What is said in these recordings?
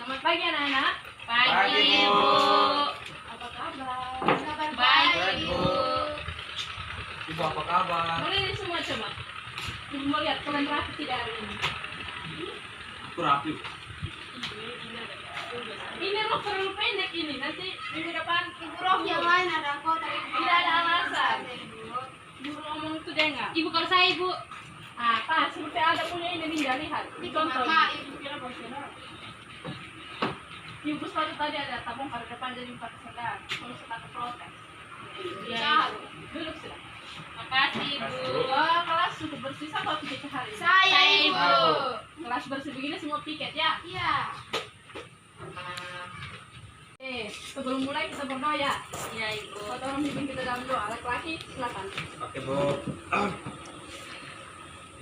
Selamat pagi anak-anak. Pagi, Bu. Apa kabar? Kabar Baik, baik, Bu. Ibu apa kabar? Boleh nih semua coba. Ibu mau lihat kalian rapi tidak hari ini? Aku rapi. Ini rok terlalu pendek ini. Nanti minggu depan Ibu rok yang mana ada kok tadi? Tidak ada alasan. Guru ngomong itu dengar. Ibu kalau saya ibu Apa? Seperti ada punya ini nih lihat. Ditonton. Mama, ibu kira profesional. Ibu sepatu tadi ada tabung pada depan jadi 4 sekat. Kalau sepatu protes. Ya. Duduk sudah. makasih ibu. Kelas sudah bersih sama piket hari. Saya ibu. Kelas bersih begini semua piket ya. Iya. Sebelum mulai kita berdoa ya. Ya ibu. Buat orang bimbing kita dalam doa. Laki-laki silakan. Oke, Bu.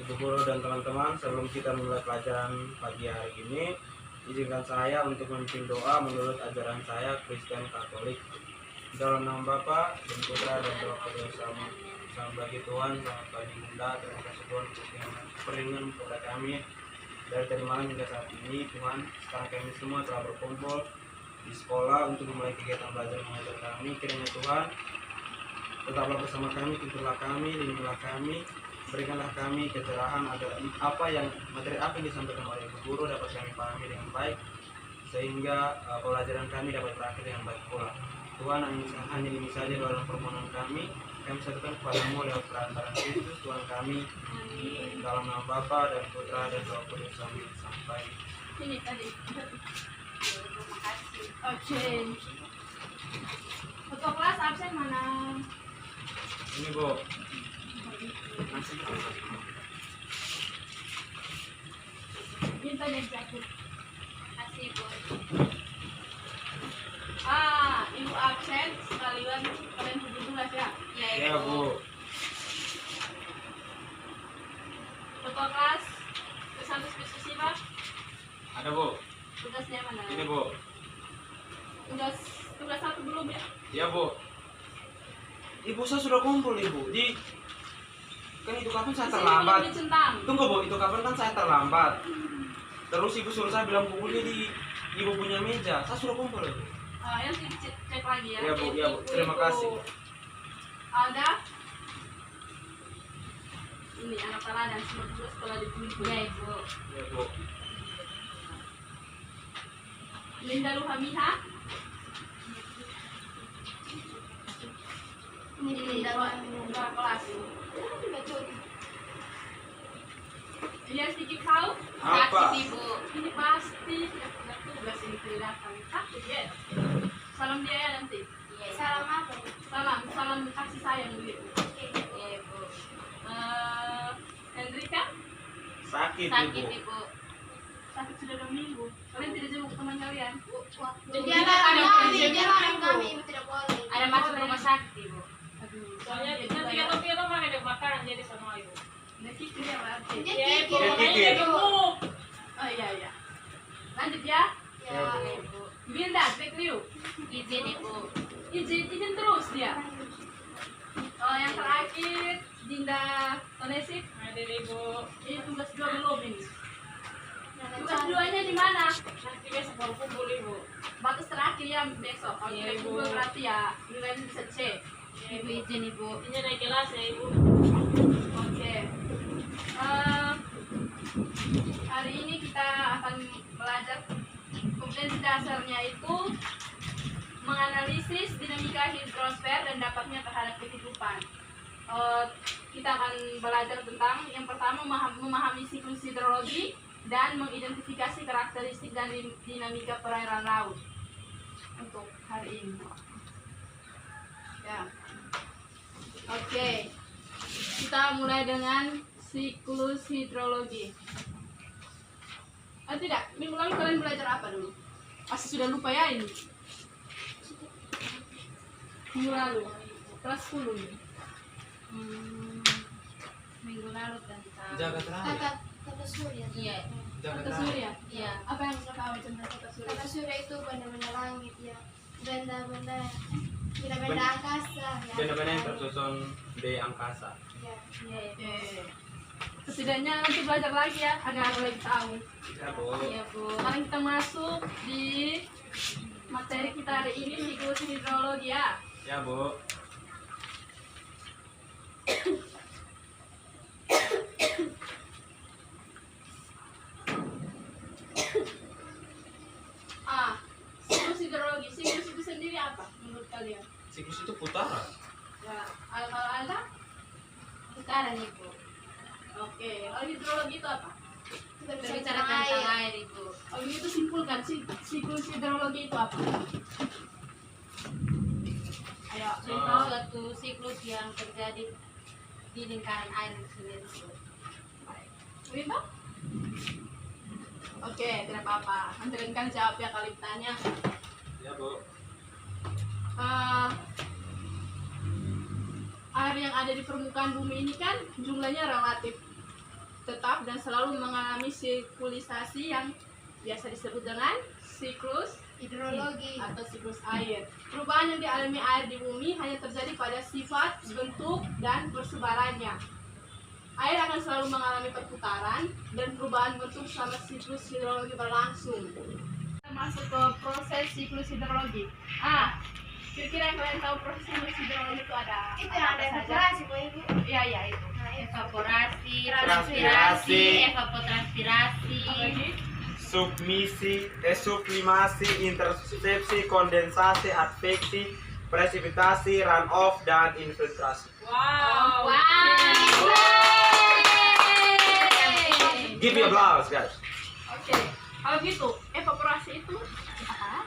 Ibu guru dan teman-teman, sebelum kita mulai pelajaran pagi hari ini, izinkan saya untuk memimpin doa menurut ajaran saya Kristen Katolik. Dalam nama Bapa dan Putra dan Roh Kudus. Selamat bagi Tuhan, selamat pagi Bunda, terima kasih Tuhan untuk perlindungan kepada kami dari tadi malam hingga saat ini. Tuhan, sekarang kami semua telah berkumpul di sekolah untuk memulai kegiatan belajar mengajar kami. Kiranya Tuhan tetaplah bersama kami, tuntutlah kami, lindungilah kami, berikanlah kami kecerahan agar materi apa yang disampaikan oleh Ibu Guru dapat kami pahami dengan baik, sehingga pelajaran kami dapat berakhir dengan baik pula. Tuhan, hanya ini saja dalam permohonan kami satukan kepadamu lewat perantaran Kristus Tuhan kami. Dalam nama Bapa dan Putra dan Roh Kudus. Amin. Sampai. Ini tadi. Terima kasih. Oke. Ketua kelas absen mana? Ini Bu. Minta jatuh. Makasih ibu. Ibu absen sekalian kalian 17 ya. Ya Ya ibu. Bu. Ketua kelas sampai diskusi Pak. Ada Bu. Tugasnya mana? Ini Bu. Tugas satu belum ya? Ya Bu. Ibu saya sudah kumpul Ibu. Kan itu kapan saya terlambat. Belum dicentang. Tunggu Bu, itu kapan kan saya terlambat. Terus Ibu suruh saya bilang bukunya di Ibu punya meja. Saya sudah kumpul Ibu. Yang cek lagi ya. Ya Bu, ya Bu. Terima kasih. Ada. Ini anak teladan semua tugas sekolah di Pulau. Ya ibu. Ya Bu. Linda Luhamiha. Ini dalam kelas. Ilyas Diki kau? Apa? Makasih ibu. Ini pasti tidak punya tugas ini kelihatan. Takut ya. Salam dia ya nanti. Ya ibu. salam apa? Salam kasih sayang begitu. Ya ibu. Hendrika Sakit Sakit Ibu. ibu. sakit sudah 2 minggu. Kalian tidak jenguk teman kalian? Dia larang kami, ibu tidak boleh. Ada masuk rumah sakit ibu. Aduh, Soalnya dia nanti juga ya. atau makan ada makanan jadi sama ibu. Nah, kikir ya, Pak. Dia Ya ibu, kikir. makanya dia gemuk. Oh iya. Lanjut ya. Ya. Ya ibu. Binda, take you. Izin ibu. Izin terus dia. Yang terakhir, Dinda Tonesik. Ada ibu. Ini tugas 2 belum ini. Tugas 2-nya di mana? Nanti besok baru kumpul ibu. Batas terakhir ya besok. Kalau Iya, tidak Ibu. kumpul berarti ya kalian bisa cek. Ibu izin ibu. Ini naik kelas ya ibu. Oke. Hari ini kita akan belajar kompetensi dasarnya itu menganalisis dinamika hidrosfer dan dampaknya terhadap kehidupan. Kita akan belajar tentang yang pertama memahami siklus hidrologi dan mengidentifikasi karakteristik dan dinamika perairan laut untuk hari ini. Ya. Oke. Kita mulai dengan siklus hidrologi. Tidak, minggu lalu kalian belajar apa dulu? Pasti sudah lupa ya ini. Minggu lalu, kelas 10 ini. Minggu lalu tentang. Jaga terakhir. Kata surya. Iya. Jaga Kata terakhir. surya. Iya. Apa yang kau tahu tentang kata surya? Kata surya itu benda-benda langit ya. Benda-benda angkasa. Ya. Benda-benda yang tersusun di angkasa. Ya. Iya ibu. Setidaknya nanti belajar lagi ya, agar lebih tahu. Ya, Bu. Iya, Bu. Sekarang kita masuk di materi kita hari ini, siklus hidrologi ya. Ya, Bu. Siklus hidrologi. Siklus itu sendiri apa menurut kalian? Siklus itu putaran. Ya, kalau Anda? Sekarang Ibu. Oke. Kalau hidrologi itu apa? Kita bisa Berbicara tentang tentang air. air Ibu. Kalau itu simpulkan, siklus hidrologi itu apa? Ayo, Itu suatu siklus yang terjadi di lingkaran air itu sendiri Bu. Rito? Oke, tidak apa-apa. Nanti kan jawab ya kali tanya. Ya, Bu. Air yang ada di permukaan bumi ini kan jumlahnya relatif tetap dan selalu mengalami sirkulisasi yang biasa disebut dengan siklus Hidrologi. atau siklus air. Perubahan yang dialami air di bumi hanya terjadi pada sifat, bentuk, dan persebarannya. Air akan selalu mengalami perputaran dan perubahan bentuk selama siklus hidrologi berlangsung. Kita masuk ke proses siklus hidrologi. Kira-kira yang kalian tahu proses siklus hidrologi itu ada Itu yang ada apa saja? evaporasi, Bu Ibu. Iya, iya itu. Nah, itu. Evaporasi, Transpirasi. evapotranspirasi, Apa lagi? Sublimasi, intersepsi, kondensasi, adveksi, presipitasi, runoff, dan infiltrasi. Wow. Give me applause, guys. Oke. Kalau gitu, evaporasi itu apa?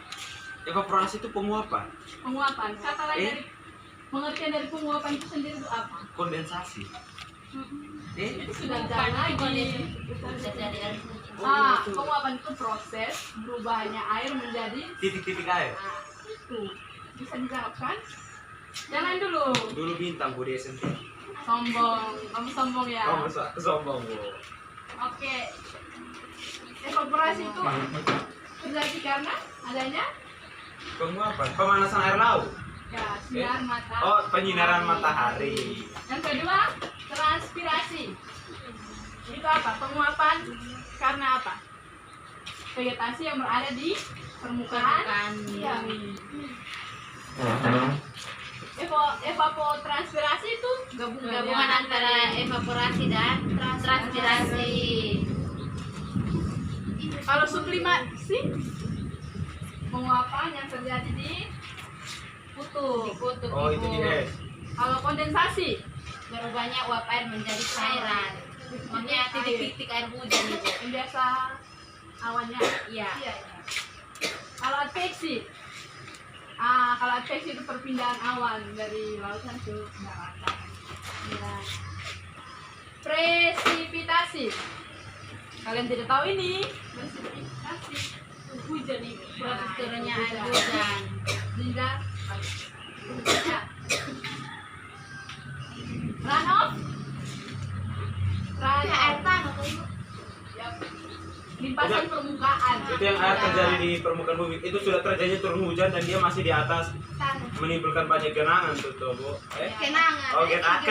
Evaporasi itu penguapan, Penguapan. Kata lain dari pengertian dari penguapan itu sendiri itu apa? kondensasi. Itu sudah jalan lagi. terjadi air hujan. Penguapan itu proses berubahnya air menjadi Titik-titik air. itu. Bisa dijawabkan? Jangan dulu. Dulu bintang Bu Desen. Sombong. Kamu sombong ya. Kamu sombong, Bu. Oke. Evaporasi itu terjadi karena adanya Penguapan, pemanasan air laut. ya sinar matahari. Oh, penyinaran matahari. Yang kedua, transpirasi. Itu apa? Penguapan karena apa? Vegetasi yang berada di permukaan Permukaan bumi. Evapotranspirasi itu gabungan antara evaporasi dan transpirasi. Kalau sublimasi, penguapan yang terjadi di kutub. Kutub Oh, itu Ibu. di es. Kalau kondensasi, Berubahnya uap air menjadi cairan. Maksudnya titik-titik air hujan Ibu. yang biasa awannya. Iya. Iya. Kalau adveksi, kalau adveksi itu perpindahan awan dari lautan ke daratan. Ya. Presipitasi. Kalian tidak tahu ini? Presipitasi. Hujan itu. Proses turunnya air hujan. Hingga ya. Runoff. Itu yang air tanah, Bu Ibu. Ya. Limpasan permukaan. Itu yang air terjadi di permukaan bumi. Itu sudah terjadi turun hujan dan dia masih di atas Tanah. menimbulkan banyak genangan tuh, Bu. Kenangan. Oh, genangan.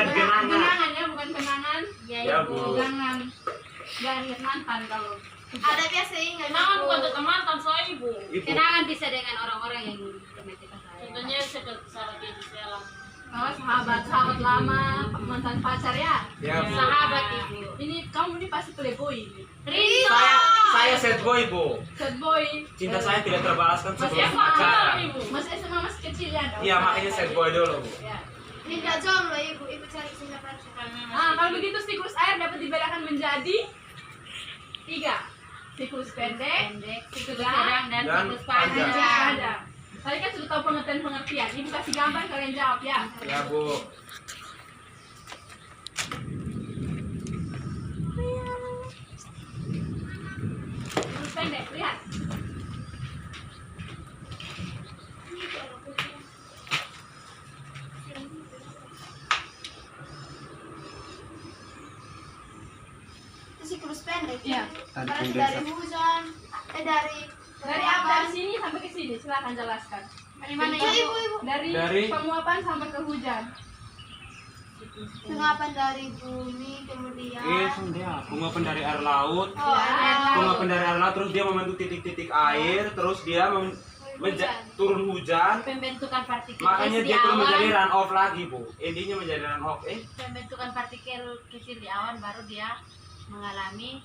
Genangan ya, bukan kenangan. Ya, Ya, Ibu. Bu. Jangan ingat mantan kalau Ada biasa ingat. Kenangan Bu. bukan teman-teman saya Ibu. Ibu. Kenangan bisa dengan orang-orang yang pernah kita sayang. Contohnya salah di Selang. sahabat lama, mantan pacar ya. Ya, Bu. Sahabat Ibu. Ini kamu ini pasti playboy ini. Rinto. Saya sad boy, Bu. Sad boy. Cinta saya tidak terbalaskan Masih sebelum SMA, pacaran. Ibu. Masih SMA masih kecil ya. dong. Iya, makanya sad boy dulu, Bu. Ya. Tidak jomblo, Ibu. Ibu cari singgah pacar. Kalau begitu siklus air dapat dibedakan menjadi 3. Siklus pendek, Pendek, siklus siklus sedang dan Dan siklus panjang. panjang. ada. Tadi kan sudah tahu pengertian. Ibu kasih gambar kalian jawab ya. Ya, Bu. Siklus pendek, lihat. Itu siklus pendek. Iya. Berarti dari hujan. Dari Dari apa? Dari sini sampai ke sini, silakan jelaskan. Dari mana ya, Ibu? Dari Dari- penguapan sampai ke hujan. Pengapan dari bumi, kemudian dia penguapan dari air laut. oh, air Penguapan dari air laut, terus dia membentuk titik-titik air, terus dia turun hujan. Pembentukan partikel Makanya es di dia turun menjadi awan. run off lagi, Bu. Intinya menjadi run off. Pembentukan partikel kecil di awan baru dia mengalami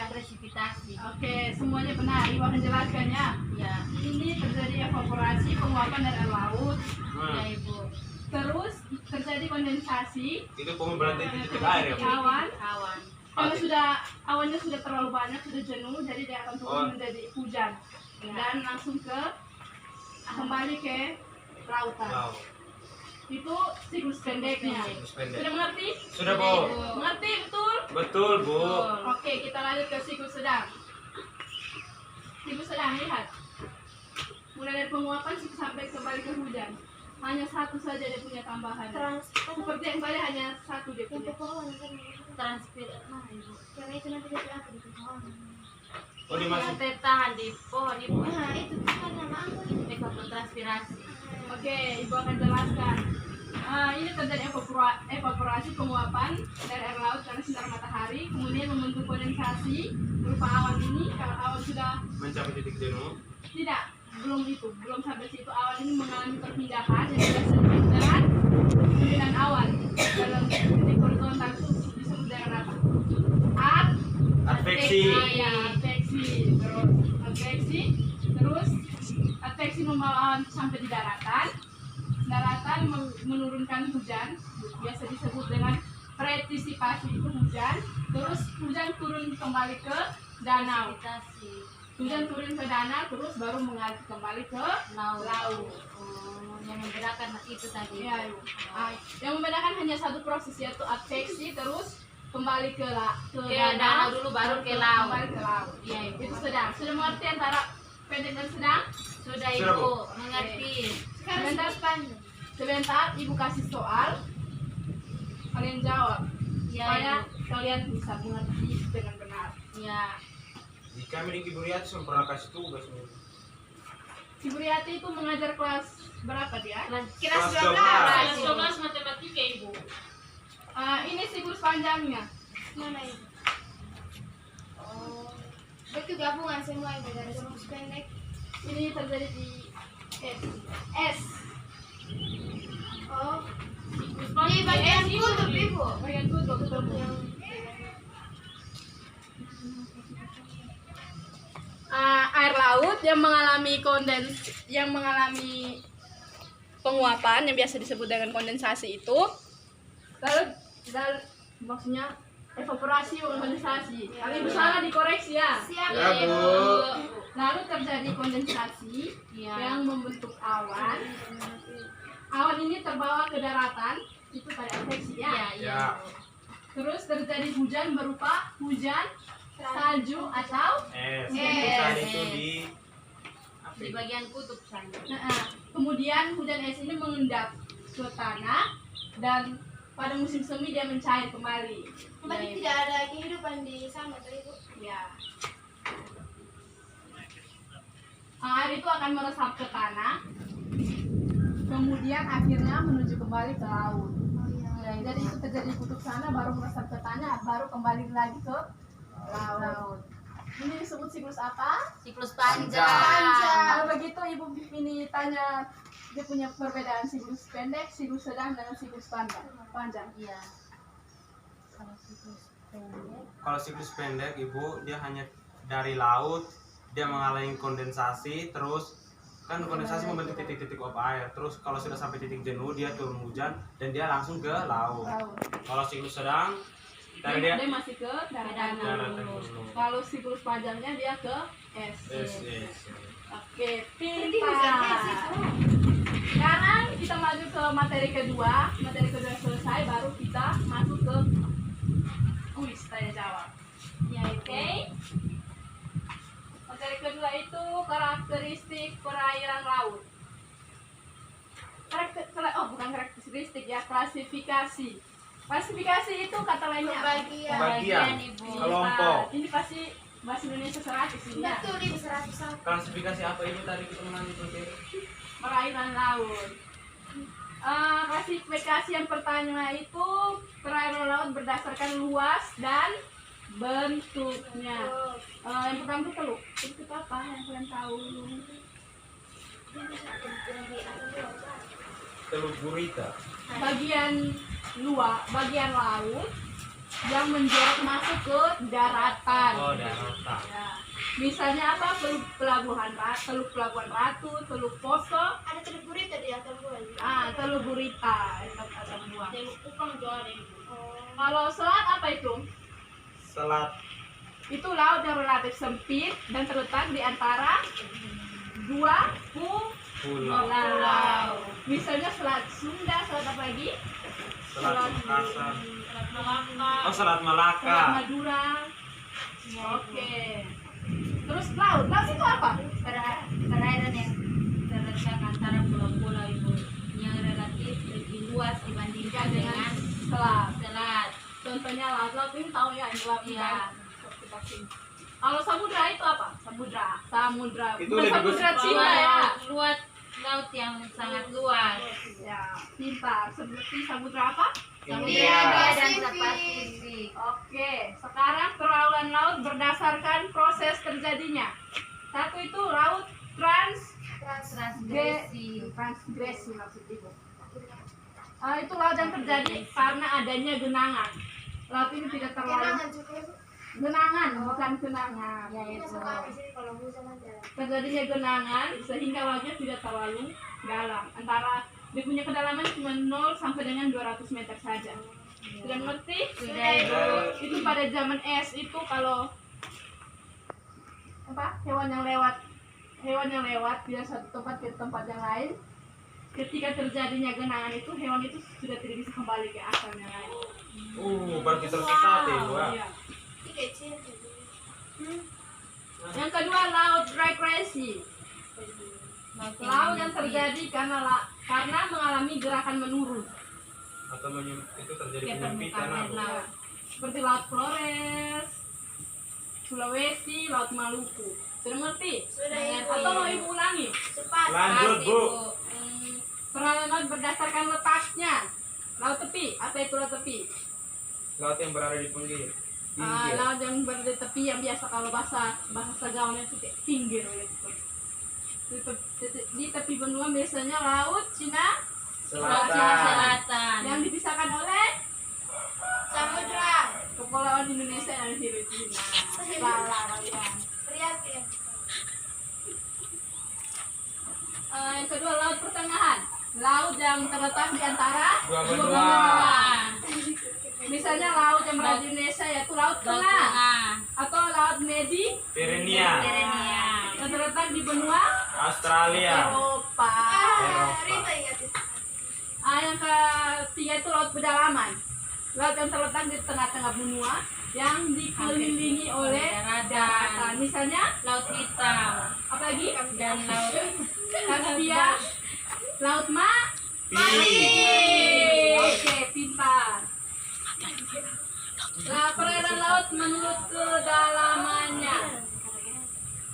presipitasi. Oke, semuanya benar. Ibu akan jelaskannya. Ya, Ini terjadi evaporasi, penguapan dari air laut. Nah, ya Ibu. Terus terjadi kondensasi itu pengumpulan titik-titik air ya, Bu. awan. Awan. Kalau sudah awannya sudah terlalu banyak, sudah jenuh, jadi dia akan turun Oh. menjadi hujan dan langsung kembali ke lautan. Wow. Itu siklus pendeknya. Terus pendek. Sudah mengerti? Sudah, Bu. Mengerti betul? Betul, Bu. Oke, kita lanjut ke siklus sedang. Siklus sedang, lihat. Mulai dari penguapan sampai kembali ke hujan. Hanya satu saja dia punya tambahan. Seperti yang tadi hanya satu dia punya. Transpirasi. Nah, Ibu. karena itu nanti jadi apa di pohon. Oh, dimasuk. Tertahan di pohon Ibu. Nah, itu kan nama aku. Evapotranspirasi. Oke, Ibu akan jelaskan. Ini terjadi evaporasi penguapan dari air laut karena sinar matahari, kemudian membentuk kondensasi berupa awan ini. Kalau awan sudah Mencapai titik jenuh. belum sampai situ, awan ini mengalami perpindahan yang disebut dengan perpindahan awan. Dalam titik horizontal itu disebut dengan apa? Adveksi. Terus adveksi membawa awan sampai di daratan. Daratan menurunkan hujan, biasa disebut dengan pretisipasi, itu hujan. Terus hujan turun kembali ke danau. Presipitasi. Hujan turun ke danau, terus baru mengalir kembali ke laut. Oh, yang membedakan itu tadi. Ya, Ibu. Yang membedakan hanya satu proses, yaitu adveksi, terus kembali ke danau dulu, baru ke laut. Kembali ke laut. Iya, Ibu. Itu sedang. Sudah mengerti antara pendek dan sedang? Sudah Sudah, Ibu Bu. mengerti. Sebentar, Ibu kasih soal. Kalian jawab. Ya, Supaya Ibu. kalian bisa mengerti dengan benar. Ya. Jika kami di Kiburiat pernah kasih tugas. Ibu Riyati itu mengajar kelas berapa dia? Kelas 12. Kelas 12 matematika Ibu. Ini siklus panjangnya. Mana itu? Oh, itu gabungan semua itu dari siklus pendek. Ini terjadi di S. Oh, Siklus di panjang bagian Ibu. kutub ibu. Bagian kutub ketemu. Air laut yang mengalami penguapan yang biasa disebut dengan kondensasi itu lalu maksudnya evaporasi bukan kondensasi. Kali Ibu salah dikoreksi ya. Siap. Ya, Bu. Lalu terjadi kondensasi Ya. yang membentuk awan. Awan ini terbawa ke daratan, itu pada adveksi Ya, ya. iya. Ya. Terus terjadi hujan berupa hujan salju atau Bukan itu di Di bagian kutub sana. kemudian hujan es ini mengendap ke tanah dan pada musim semi dia mencair kembali. Berarti tidak ada kehidupan di sana tuh ibu. Ya. Air itu akan meresap ke tanah, kemudian akhirnya menuju kembali ke laut. Oh iya. Jadi itu terjadi di kutub sana, baru meresap ke tanah, baru kembali lagi ke laut. Ini disebut siklus apa? Siklus panjang. Kalau begitu ibu ini tanya dia punya perbedaan siklus pendek, siklus sedang dengan siklus panjang. Iya. Kalau siklus pendek. Kalau siklus pendek, Ibu, dia hanya dari laut, dia mengalami kondensasi, terus kan kondensasi membentuk titik-titik uap air. Terus kalau sudah sampai titik jenuh, dia turun hujan dan dia langsung ke laut. Kalau siklus sedang, dari dia Dia masih ke daratan. daratan dulu. Kalau siklus panjangnya dia ke es. Yes. Oke, Berarti hujan es pintar. itu. Sekarang kita maju ke materi kedua. Materi kedua selesai, baru kita masuk ke kuis tanya jawab. Ya, Oke. Materi kedua itu karakteristik perairan laut. Bukan karakteristik ya, klasifikasi. Klasifikasi itu kata lainnya apa? Pembagian. Pembagian, Ibu. kelompok. Ini pasti bahasa Indonesia 100 ini ya. Betul ibu 100. Klasifikasi apa ini tadi kita mengambil materi? Perairan laut. Klasifikasi yang pertama itu perairan laut berdasarkan luas dan bentuknya. Yang pertama itu teluk. Itu apa yang kalian tahu? Teluk Gurita. Bagian laut yang menjorok masuk ke daratan. Oh, daratan. Ya. Misalnya apa? Teluk Pelabuhan Ratu, Teluk Poso, Ada telur gurita di atas gua. Teluk Gurita. Ada dua. Teluk Kupang juga ada ibu. Kalau selat apa itu? Selat Itu laut yang relatif sempit dan terletak di antara dua pulau. Misalnya Selat Sunda, Selat apa lagi? Selat Makassar. Selat Malaka. Oh, Selat Malaka. Selat Madura. Oke. Terus laut itu apa? Perairan yang terletak antara pulau-pulau ibu yang relatif lebih luas dibandingkan dengan Selat. selat. Contohnya laut ini tahu ya, ini laut Iya. Kalau samudra itu apa? Samudra. Itu Bukan lebih samudra besar. Cina ya. Luas laut yang sangat luas. Ya, pintar. Seperti samudra apa? Samudra India. India dan Pasifik. Pasifik. Oke, sekarang peraulan laut berdasarkan proses terjadinya. Satu itu laut Transgresi. transgresi maksud itu. Itu laut yang terjadi karena adanya genangan. Laut ini tidak terlalu Kenangan juga. genangan, bukan genangan. Ya Ini itu. suka di sini kalau hujan aja. Terjadinya genangan sehingga lautnya tidak terlalu dalam. Antara dia punya kedalaman cuma 0 sampai dengan 200 meter saja. Sudah mengerti? Sudah ibu. Itu pada zaman es itu kalau apa hewan yang lewat dari satu tempat ke tempat yang lain, ketika terjadinya genangan itu hewan itu sudah tidak bisa kembali ke asalnya lagi. Berarti tersesat ya, Bu. Iya. Ini kecil. Yang kedua laut rekreasi. Laut yang terjadi karena mengalami gerakan menurun. Atau itu terjadi Ya, penyempitan permukaan apa? laut. Seperti Laut Flores, Sulawesi, Laut Maluku. Sudah mengerti? Sudah ibu. Atau mau ibu ulangi? Cepat. Lanjut, Bu. Perairan laut berdasarkan letaknya. Laut tepi, apa itu laut tepi? Laut yang berada di pinggir. Laut yang berada di tepi yang biasa kalau bahasa gaulnya itu kayak pinggir gitu. Di tepi benua biasanya laut Cina Selatan. yang dipisahkan oleh Samudra. Kepulauan Indonesia dan Filipina. Salah kalian. Prihatin. Yang kedua laut pertengahan, laut yang terletak di antara Dua dua benua. Misalnya laut yang berada di Indonesia yaitu laut tengah atau laut Pirenia. yang terletak di benua Australia. Eropa. Rita ingat itu. Yang ketiga itu laut pedalaman, laut yang terletak di tengah-tengah benua yang dikelilingi oleh daratan. Misalnya Laut Hitam apa lagi? dan Laut Kaspia, laut Pilih. Oke, pintar. Nah, perairan laut menurut kedalamannya.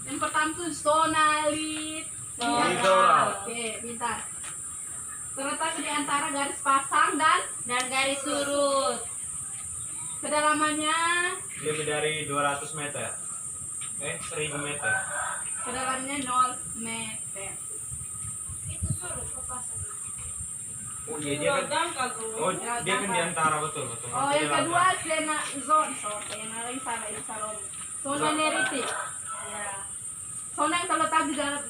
Yang pertama itu zona Littoral. Oke, pintar. Terletak di antara garis pasang dan garis surut. kedalamannya. Lebih dari 200 meter. 1000 meter. Kedalamannya 0 meter. Itu suruh ke pasar. Oh, iya, dia kan. Oh, dia kan di antara betul. Oh, yang kedua zona lagi salah ini salah. Zona neritik. Ya. Zona yang terletak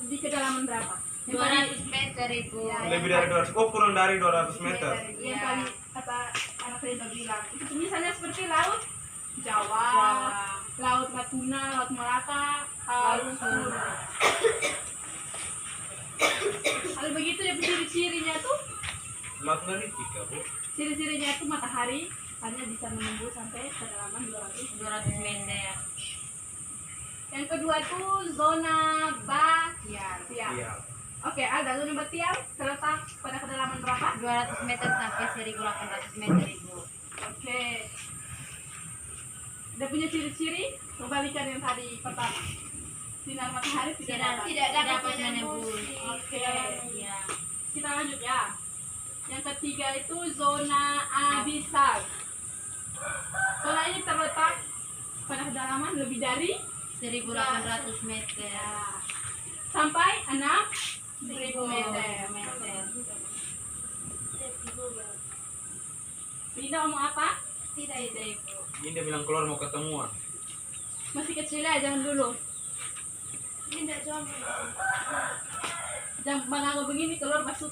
di kedalaman berapa? Yang tadi 200 meter ibu. Ya, Lebih dari 200. Oh, kurang dari 200 meter. yang tadi kata anak Reza bilang. Itu misalnya seperti laut Jawa, laut Natuna, laut Malaka, laut kalau begitu ya ciri-cirinya tuh, Laut Neritik ya, Bu. ciri-cirinya tuh matahari hanya bisa menembus sampai kedalaman 200 meter. Yang kedua tuh zona batiar. Iya. Oke, ada zona batiar terletak pada kedalaman berapa? 200 meter sampai 1800 meter ibu. Oke. Udah punya ciri-ciri? Kembalikan yang tadi pertama. Sinar matahari tidak dapat. Tidak dapat Dapat menembus. menembus. Oke. Iya. Kita lanjut ya. Yang ketiga itu zona abisal. Zona ini terletak pada kedalaman lebih dari 1.800 meter. sampai 6.000 meter. Linda ngomong apa? Tidak Ibu. Ini dia bilang keluar mau ketemuan. Masih kecil ya, jangan dulu. Tidak jomblo. Jangan bangga begini keluar masuk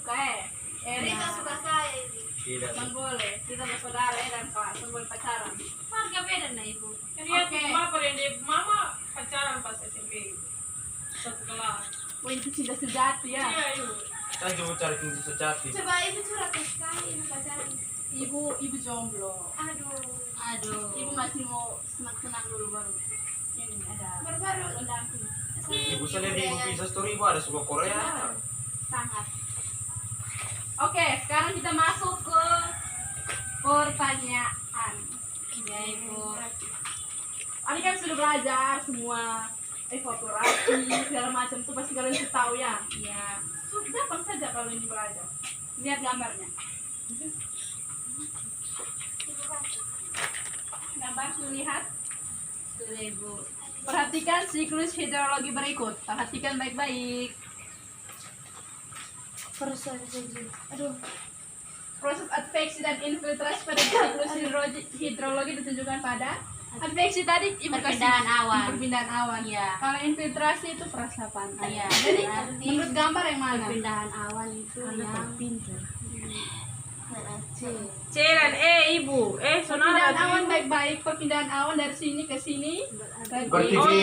Rita suka saya ini. Tidak. Jangan boleh. Kita bersaudara dan kelas, boleh pacaran. Harga beda nah Ibu. Dia Oke. cuma periode mama pacaran pas SMP. Satu kelas. Wah, itu cinta sejati ya. Iya, Ibu. Saya coba cari kunci sejati. Coba ibu curhat sekali ini pacaran. Ibu jomblo. Aduh. Ibu masih mau senang-senang dulu baru. Ini ada Baru-baru. pendamping. Ibu saya di ibu bisa story ibu ada sebuah Korea. Sangat. Oke, sekarang kita masuk ke pertanyaan. Ya Ibu. Tadi kan sudah belajar semua evaporasi segala macam tuh pasti kalian sudah tahu ya. Ya. Sudah gampang saja kalau ini belajar. Lihat gambarnya. Gambar sudah lihat. Sudah Ibu. Perhatikan siklus hidrologi berikut. Perhatikan baik-baik. Aduh. Proses adveksi dan infiltrasi pada siklus hidrologi ditunjukkan pada adveksi tadi ibu kasih Perpindahan awan. Perpindahan awan. Iya. Kalau infiltrasi itu perasapan. Iya. Jadi Berarti menurut gambar yang mana? perpindahan awan itu yang pintar. C dan E, Ibu. Perpindahan Sonara. awan baik-baik. Perpindahan awan dari sini ke sini. Berarti Oh, B.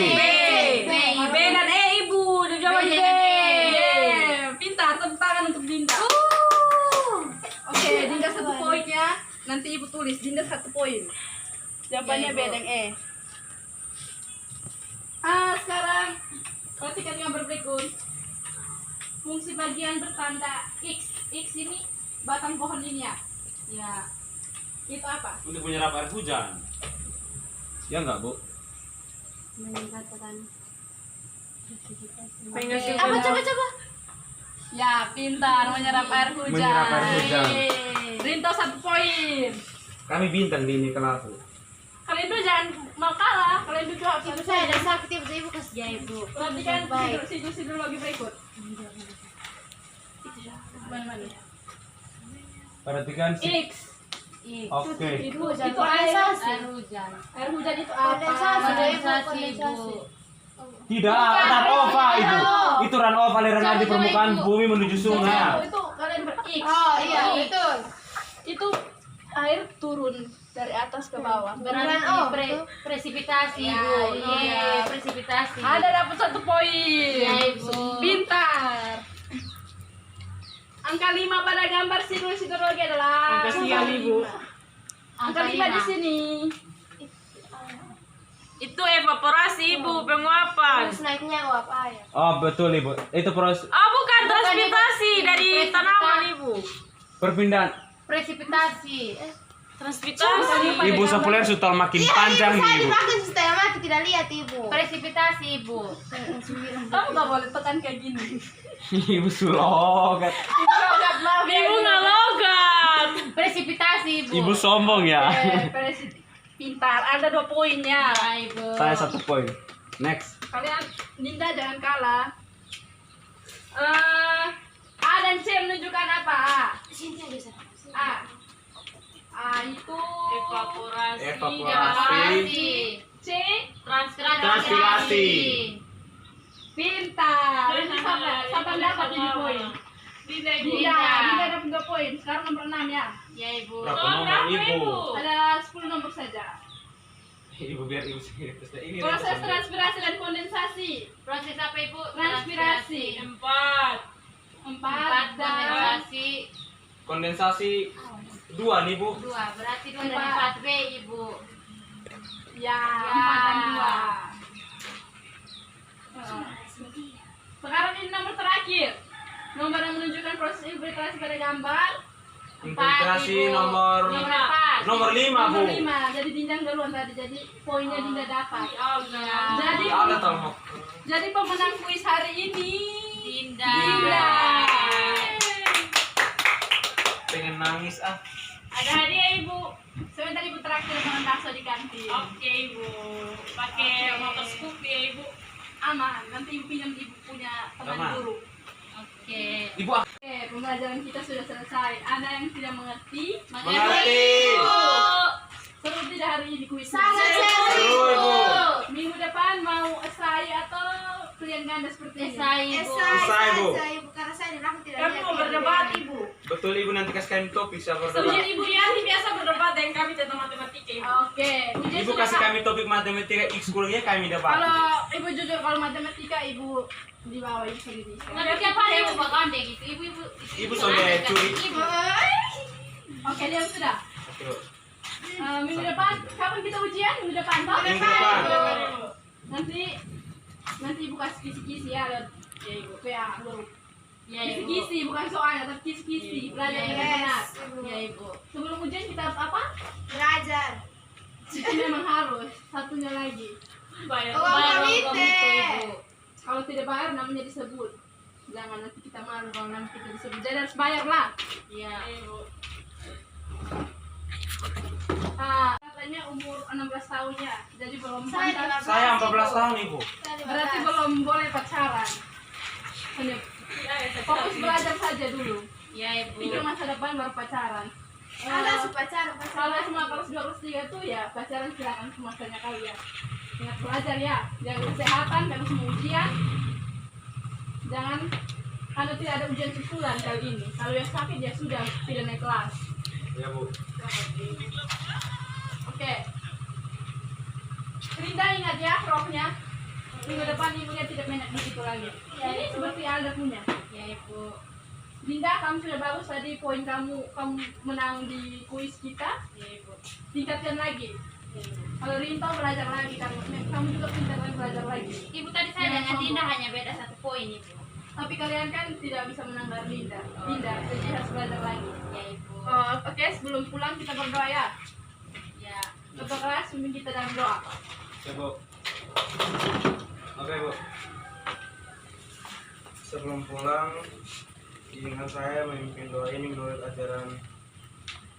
B. B dan E, Ibu. Dia jawab B B. dengan E. Yeah. Pintar, tepuk tangan untuk Dinda. Oke, Dinda 1 poin ya. Nanti ibu tulis Dinda 1 poin. Jawabannya Ya, B Ibu. dan E. Sekarang perhatikan gambar berikut. Fungsi bagian bertanda X. X ini batang pohon ini ya. Ya. Itu apa? Untuk menyerap air hujan. Ya enggak, Bu? meningkatkan Apa coba? Ya, pintar menyerap air hujan. Menyerap air hujan. Rinto 1 poin. Kami bintang di ini kelas. Kalian tuh jangan mau kalah. Kalian tuh jawab Ibu satu saya saja. ada sakit, ibu saya ibu kasih. ya Ibu. Perhatikan Baik. siklus hidrologi berikut. Mana-mana? Perhatikan X. Oke. Itu Hujan, air. kondensasi. Air hujan. Air hujan itu apa? Kondensasi. Ibu. Tidak, runoff Ibu. Itu runoff aliran air di permukaan bumi menuju sungai. Itu kalian ber-X. Oh iya X. betul. Itu air turun dari atas ke bawah. Berarti Oh, pre- presipitasi Ya, Ibu. iya. Presipitasi. Ada dapat 1 poin. Ya, Ibu. Pintar. Angka 5 pada gambar siklus hidrologi adalah Angka sial, Ibu. Angka 5 di sini. Itu evaporasi, Ibu, penguapan. Terus naiknya uap air. Oh, betul Ibu. Itu proses Oh, bukan transpirasi dari tanaman, Ibu. perpindahan. Presipitasi. Transpirasi. Ibu sepuler sudah makin panjang nih, Saya Ibu. dipakai sistem mati tidak lihat ibu. Presipitasi Ibu. Kamu gak boleh tekan kayak gini. Ibu sulogat. Ibu nggak logat. Presipitasi Ibu. Ibu sombong ya. Pintar, ada 2 poinnya. Ya Ibu. Saya 1 poin. Next. Kalian Dinda jangan kalah. A dan C menunjukkan apa? Sini aja sana. A itu Evaporasi. Evaporasi. C Transpirasi. pintar. Siapa dapat ini poin? Dinda dapat 2 poin. Sekarang nomor 6 ya. Ya Ibu. Berapa nomor Ibu? Ada 10 nomor saja. Ibu biar Ibu sendiri. Ini Proses transpirasi dan kondensasi. Proses apa Ibu? Transpirasi. 4. 4 dan Kondensasi kondensasi 2 nih, Bu. 2. Berarti 2 dari Empat. 4B Ibu. ya 4 dan 2. Sekarang ini nomor terakhir. Nomor yang menunjukkan proses infiltrasi pada gambar. Infiltrasi Ibu. nomor Nomor 5, Bu. Nomor 5. Jadi Dinda duluan tadi. Jadi poinnya Dinda dapat. Jadi Ada tolong. jadi pemenang kuis hari ini Dinda. Dinda. Pengen nangis ah. Ada hadiah Ibu. Sebentar Ibu terakhir makan bakso di kantin. Oke Ibu. Pakai Oke. motor Scoopy ya Ibu. Aman, nanti Ibu pinjam Ibu punya teman Aman. guru. Oke. Ibu Oke, pembelajaran kita sudah selesai. Ada yang tidak mengerti? mengerti. Seru tidak hari ini kuis? Sangat seru. Seru Ibu. Minggu depan mau esai atau pilihan ganda seperti ini? Esai, Bu. Selesai, Bu. Ibu karena saya dan aku tidak Kami lihat mau ya. berdebat Ibu. Betul Ibu, nanti kasih kami topik siapa Sebenarnya berdebat. Ibu Yanti biasa berdebat dengan kami tentang matematika Ibu. Oke, ujian Ibu sudah, kasih Kak. kami topik matematika X-schoolnya kami debat. Kalau Ibu jujur kalau matematika Ibu di bawah Ibu sendiri. Tapi tiap hari Ibu bakal deh gitu. Ibu Ibu soalnya curi. Ibu. Oke, dia sudah. Oke, Bu. Minggu depan, kapan kita ujian? Minggu depan, toh? Minggu depan. Nanti Ibu kasih kisi-kisi ya, lihat ya Ibu, PA guru. Ya Ibu. Kisi-kisi bukan soalnya, tapi kisi-kisi. Belajar yang benar. Yes, Ibu. Ya Ibu. Sebelum ujian kita apa? Belajar. Itu memang harus. Satunya lagi. Bayar. Oh, Bayar uang komite. komite, Ibu. Kalau tidak bayar namanya disebut. Jangan nanti kita malu kalau nanti kita disebut. Jadi harus bayar lah. Iya. Ibu. Katanya umur 16 tahun ya. Jadi belum Saya pantas. Saya 14 tahun Ibu. Berarti belum boleh pacaran. Hanya fokus belajar saja dulu. Ya Ibu. Pikir masa depan baru pacaran. Ada pacaran. Kalau cuma kelas 2 kelas 3 tuh ya pacaran silakan semuanya kalian. Ingat belajar ya, jaga kesehatan, jaga semua ujian. Jangan karena tidak ada ujian susulan kali ini. Kalau yang sakit ya sudah tidak naik kelas. Ya Bu. Oke. Rinda ingat ya rohnya. Minggu depan ibunya tidak banyak begitu lagi. Ini seperti Alda punya. Ya Ibu. Linda, kamu sudah bagus tadi poin kamu menang di kuis kita. Ya Ibu. Tingkatkan lagi. Kalau Rinto belajar lagi karena kamu juga pintar lagi belajar lagi. Ibu tadi saya dengan Dinda hanya beda 1 poin Ibu. Tapi kalian kan tidak bisa menang dari Linda. Linda, jadi harus belajar lagi. Ya Ibu. Oke, sebelum pulang kita berdoa ya. Ya. Ketua kelas pimpin kita dalam doa. Ya Bu. Oke Bu. Sebelum pulang, izinkan saya memimpin doa ini menurut ajaran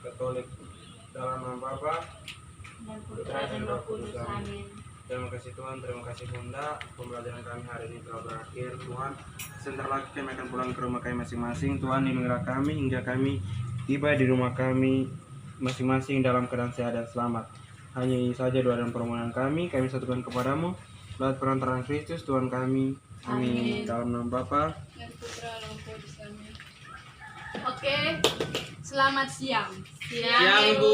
Katolik dalam nama Bapa Dan Putra dan Roh Kudus. Amin. Terima kasih Tuhan, terima kasih Bunda. Pembelajaran kami hari ini telah berakhir. Tuhan, sebentar lagi kami akan pulang ke rumah kami masing-masing. Tuhan, lindungilah kami hingga kami tiba di rumah kami masing-masing dalam keadaan sehat dan selamat. Hanya ini saja doa dan permohonan kami satukan kepadamu. Lewat perantaraan Kristus Tuhan kami. Amin. Amin. Dalam nama Bapa. Dan Putra dan Roh Kudus. Amin. Oke, selamat siang. Siang, Bu.